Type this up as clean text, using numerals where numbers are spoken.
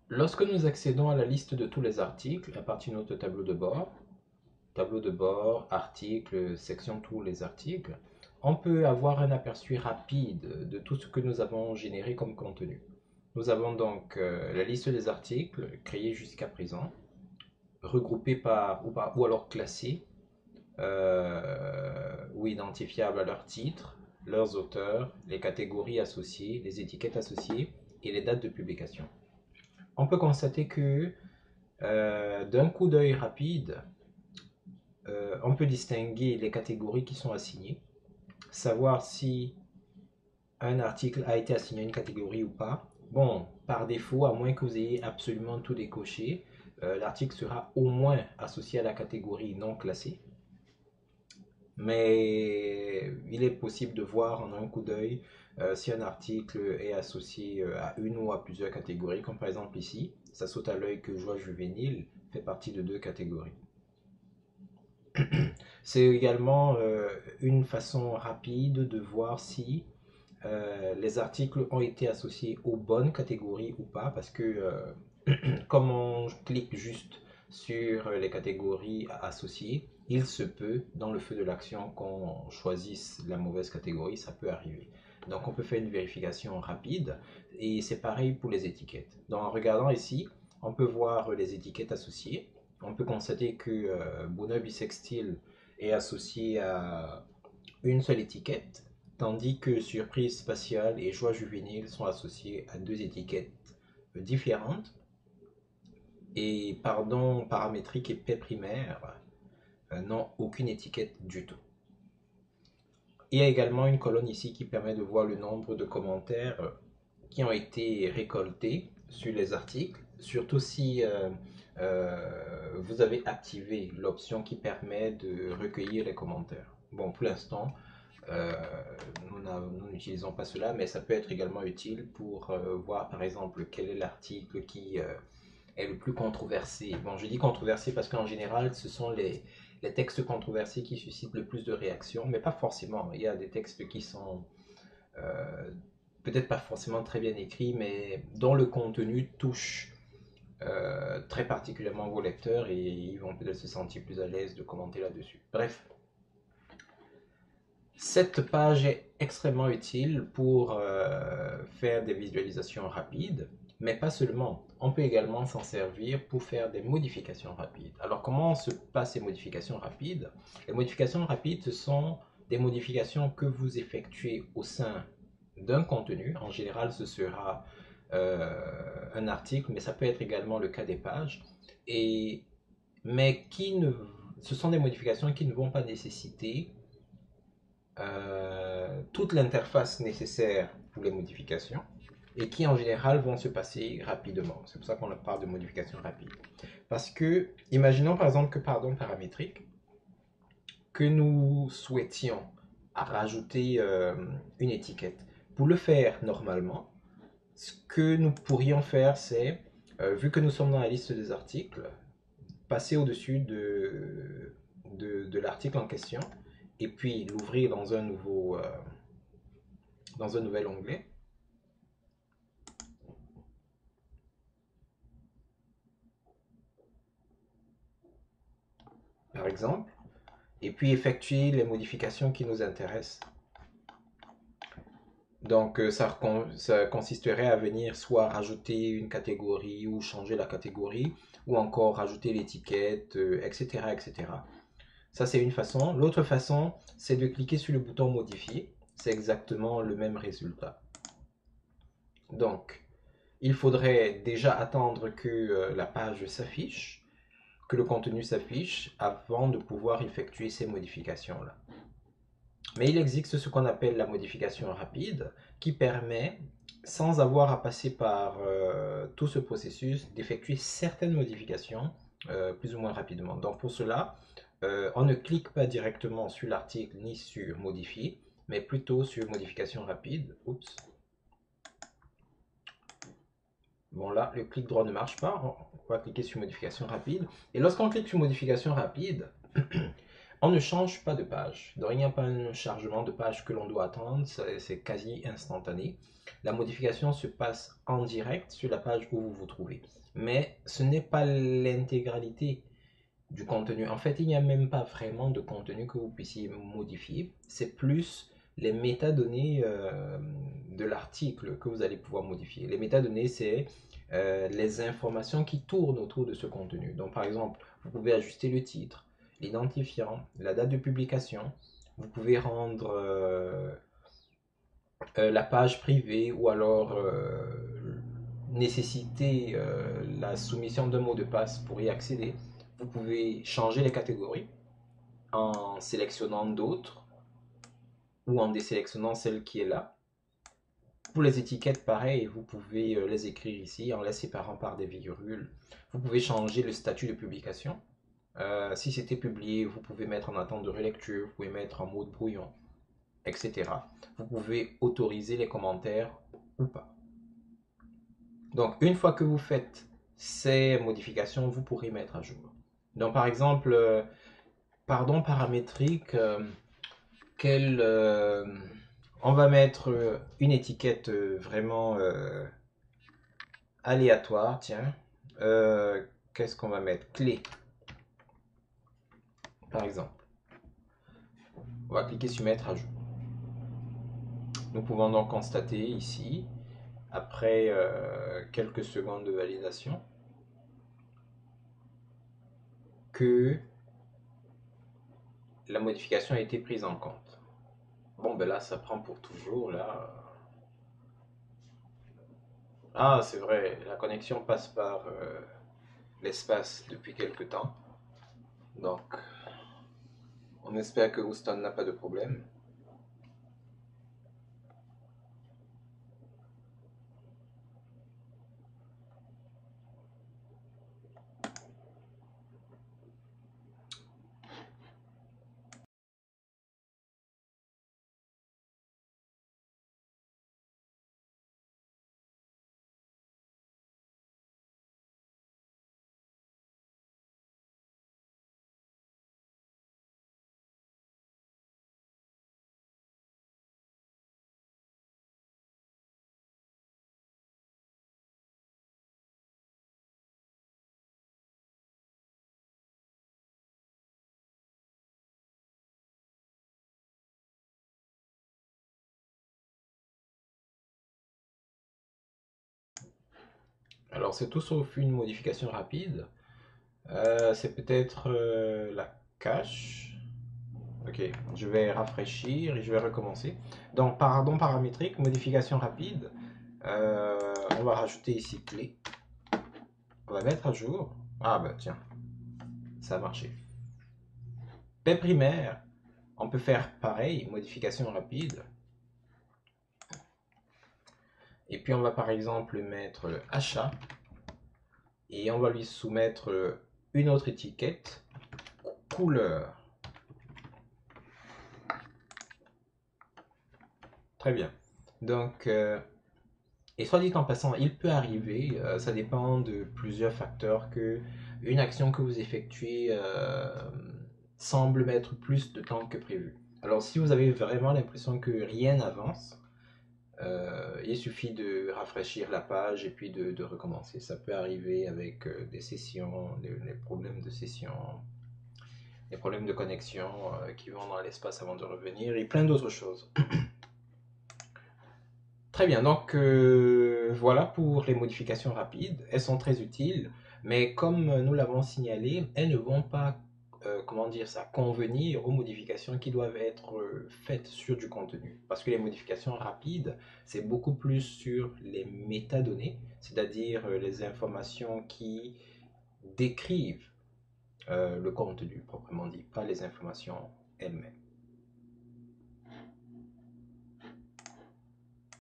Lorsque nous accédons à la liste de tous les articles à partir de notre tableau de bord, articles, section tous les articles, on peut avoir un aperçu rapide de tout ce que nous avons généré comme contenu. Nous avons donc la liste des articles créés jusqu'à présent, regroupés ou alors classés ou identifiables à leur titre, leurs auteurs, les catégories associées, les étiquettes associées et les dates de publication. On peut constater que d'un coup d'œil rapide, on peut distinguer les catégories qui sont assignées, savoir si un article a été assigné à une catégorie ou pas. Bon, par défaut, à moins que vous ayez absolument tout décoché, l'article sera au moins associé à la catégorie non classée. Mais il est possible de voir en un coup d'œil si un article est associé à une ou à plusieurs catégories, comme par exemple ici, ça saute à l'œil que Joie juvénile fait partie de deux catégories. C'est également une façon rapide de voir si les articles ont été associés aux bonnes catégories ou pas, parce que comme on clique juste sur les catégories associées, il se peut, dans le feu de l'action, qu'on choisisse la mauvaise catégorie, ça peut arriver. Donc on peut faire une vérification rapide, et c'est pareil pour les étiquettes. Donc en regardant ici, on peut voir les étiquettes associées. On peut constater que Bonheur Bisextile est associé à une seule étiquette, tandis que Surprise Spatiale et Joie Juvénile sont associés à deux étiquettes différentes. Et Pardon Paramétrique et Paix Primaire n'ont aucune étiquette du tout. Il y a également une colonne ici qui permet de voir le nombre de commentaires qui ont été récoltés sur les articles, surtout si vous avez activé l'option qui permet de recueillir les commentaires. Bon, pour l'instant, euh, nous n'utilisons pas cela, mais ça peut être également utile pour voir par exemple quel est l'article qui est le plus controversé. Bon, je dis controversé parce qu'en général, ce sont les textes controversés qui suscitent le plus de réactions, mais pas forcément. Il y a des textes qui sont euh, peut-être pas forcément très bien écrits, mais dont le contenu touche très particulièrement vos lecteurs et ils vont peut-être se sentir plus à l'aise de commenter là-dessus. Bref, cette page est extrêmement utile pour faire des visualisations rapides, mais pas seulement. On peut également s'en servir pour faire des modifications rapides. Alors comment se passent ces modifications rapides? Les modifications rapides, ce sont des modifications que vous effectuez au sein d'un contenu. En général, ce sera un article, mais ça peut être également le cas des pages. Et, mais ce sont des modifications qui ne vont pas nécessiter toute l'interface nécessaire pour les modifications et qui en général vont se passer rapidement. C'est pour ça qu'on parle de modifications rapides. Parce que, imaginons par exemple que pardon paramétrique, que nous souhaitions à rajouter une étiquette. Pour le faire normalement, ce que nous pourrions faire, c'est, vu que nous sommes dans la liste des articles, passer au-dessus de l'article en question et puis l'ouvrir dans un nouvel onglet. Par exemple, et puis effectuer les modifications qui nous intéressent. Donc ça consisterait à venir soit rajouter une catégorie ou changer la catégorie, ou encore rajouter l'étiquette, etc., etc. Ça, c'est une façon. L'autre façon, c'est de cliquer sur le bouton modifier. C'est exactement le même résultat. Donc, il faudrait déjà attendre que la page s'affiche, que le contenu s'affiche, avant de pouvoir effectuer ces modifications-là. Mais il existe ce qu'on appelle la modification rapide, qui permet, sans avoir à passer par tout ce processus, d'effectuer certaines modifications plus ou moins rapidement. Donc pour cela, on ne clique pas directement sur l'article ni sur modifier, mais plutôt sur modification rapide. Oups. Bon là, le clic droit ne marche pas. On va cliquer sur modification rapide. Et lorsqu'on clique sur modification rapide, On ne change pas de page, donc il n'y a pas un chargement de page que l'on doit attendre, c'est quasi instantané. La modification se passe en direct sur la page où vous vous trouvez. Mais ce n'est pas l'intégralité du contenu. En fait, il n'y a même pas vraiment de contenu que vous puissiez modifier. C'est plus les métadonnées de l'article que vous allez pouvoir modifier. Les métadonnées, c'est les informations qui tournent autour de ce contenu. Donc, par exemple, vous pouvez ajuster le titre, l'identifiant, la date de publication. Vous pouvez rendre la page privée ou alors nécessiter la soumission d'un mot de passe pour y accéder. Vous pouvez changer les catégories en sélectionnant d'autres ou en désélectionnant celle qui est là. Pour les étiquettes, pareil, vous pouvez les écrire ici en les séparant par des virgules. Vous pouvez changer le statut de publication. Si c'était publié, vous pouvez mettre en attente de relecture, vous pouvez mettre en mode brouillon, etc. Vous pouvez autoriser les commentaires ou pas. Donc, une fois que vous faites ces modifications, vous pourrez mettre à jour. Donc, par exemple, pardon paramétrique, on va mettre une étiquette vraiment aléatoire, tiens. Qu'est-ce qu'on va mettre? Clé, par exemple. On va cliquer sur mettre à jour. Nous pouvons donc constater ici, après quelques secondes de validation, que la modification a été prise en compte. Bon, ben là, ça prend pour toujours, là. Ah, c'est vrai, la connexion passe par l'espace depuis quelque temps. Donc, on espère que Houston n'a pas de problème. Alors, c'est tout sauf une modification rapide. C'est peut-être la cache. Ok, je vais rafraîchir et je vais recommencer. Donc, pardon paramétrique, modification rapide. On va rajouter ici clé. On va mettre à jour. Ah bah tiens, ça a marché. Paix primaire, on peut faire pareil, modification rapide. Et puis on va par exemple mettre achat. Et on va lui soumettre une autre étiquette, couleur. Très bien. Donc, et soit dit en passant, il peut arriver, ça dépend de plusieurs facteurs, que une action que vous effectuez semble mettre plus de temps que prévu. Alors, si vous avez vraiment l'impression que rien n'avance, il suffit de rafraîchir la page et puis de recommencer. Ça peut arriver avec des sessions, les problèmes de session, les problèmes de connexion qui vont dans l'espace avant de revenir et plein d'autres choses. Très bien, donc voilà pour les modifications rapides. Elles sont très utiles, mais comme nous l'avons signalé, elles ne vont pas, comment dire ça, convenir aux modifications qui doivent être faites sur du contenu. Parce que les modifications rapides, c'est beaucoup plus sur les métadonnées, c'est-à-dire les informations qui décrivent le contenu proprement dit, pas les informations elles-mêmes.